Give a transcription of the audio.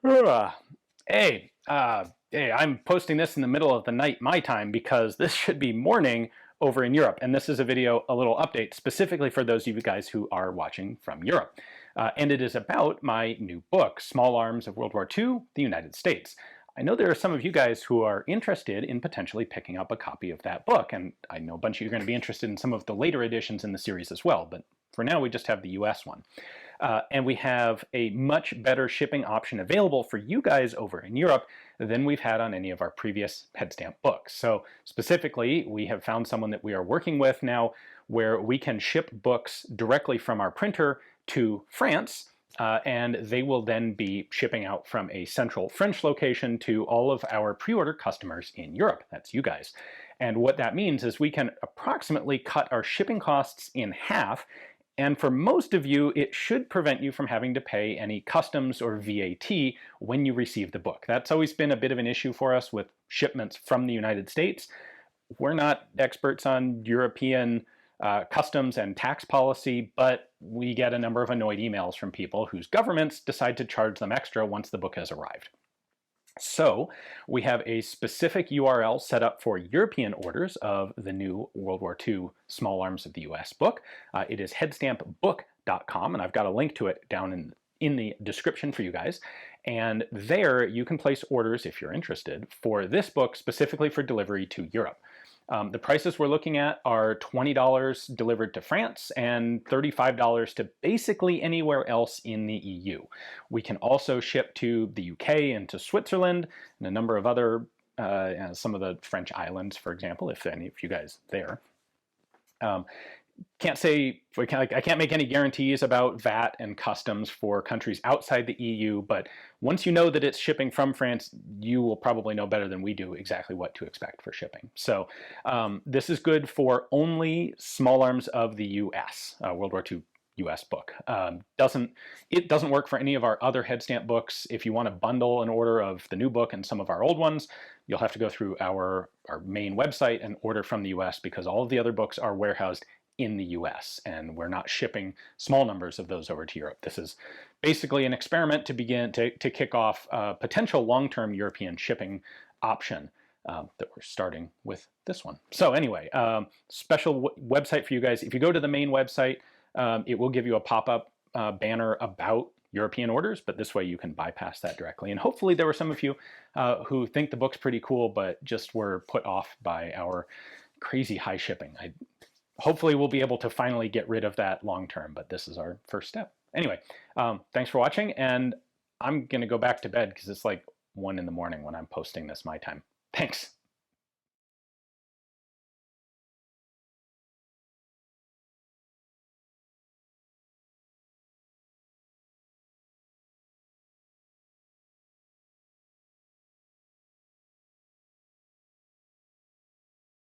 Ugh. Hey, I'm posting this in the middle of the night my time because this should be morning over in Europe. And this is a video, a little update specifically for those of you guys who are watching from Europe. And it is about my new book, Small Arms of World War II, the United States. I know there are some of you guys who are interested in potentially picking up a copy of that book. And I know a bunch of you are going to be interested in some of the later editions in the series as well. But for now, we just have the US one. And we have a much better shipping option available for you guys over in Europe than we've had on any of our previous headstamp books. So specifically, we have found someone that we are working with now where we can ship books directly from our printer to France, and they will then be shipping out from a central French location to all of our pre-order customers in Europe. That's you guys. And what that means is we can approximately cut our shipping costs in half. And for most of you, it should prevent you from having to pay any customs or VAT when you receive the book. That's always been a bit of an issue for us with shipments from the United States. We're not experts on European customs and tax policy, but we get a number of annoyed emails from people whose governments decide to charge them extra once the book has arrived. So we have a specific URL set up for European orders of the new World War II Small Arms of the US book. It is headstampbook.com, and I've got a link to it down in the description for you guys. And there you can place orders, if you're interested, for this book specifically for delivery to Europe. The prices we're looking at are $20 delivered to France and $35 to basically anywhere else in the EU. We can also ship to the UK and to Switzerland and a number of other, some of the French islands, for example, if any of you guys there. I can't make any guarantees about VAT and customs for countries outside the EU, but once you know that it's shipping from France, you will probably know better than we do exactly what to expect for shipping. So this is good for only Small Arms of the US, World War II US book. It doesn't work for any of our other headstamp books. If you want to bundle an order of the new book and some of our old ones, you'll have to go through our main website and order from the US because all of the other books are warehoused in the US, and we're not shipping small numbers of those over to Europe. This is basically an experiment to begin to kick off a potential long-term European shipping option that we're starting with this one. So anyway, special website for you guys. If you go to the main website, it will give you a pop-up banner about European orders, but this way you can bypass that directly. And hopefully there were some of you who think the book's pretty cool, but just were put off by our crazy high shipping. Hopefully we'll be able to finally get rid of that long term, but this is our first step. Anyway, thanks for watching, and I'm gonna go back to bed because it's like 1 in the morning when I'm posting this my time. Thanks.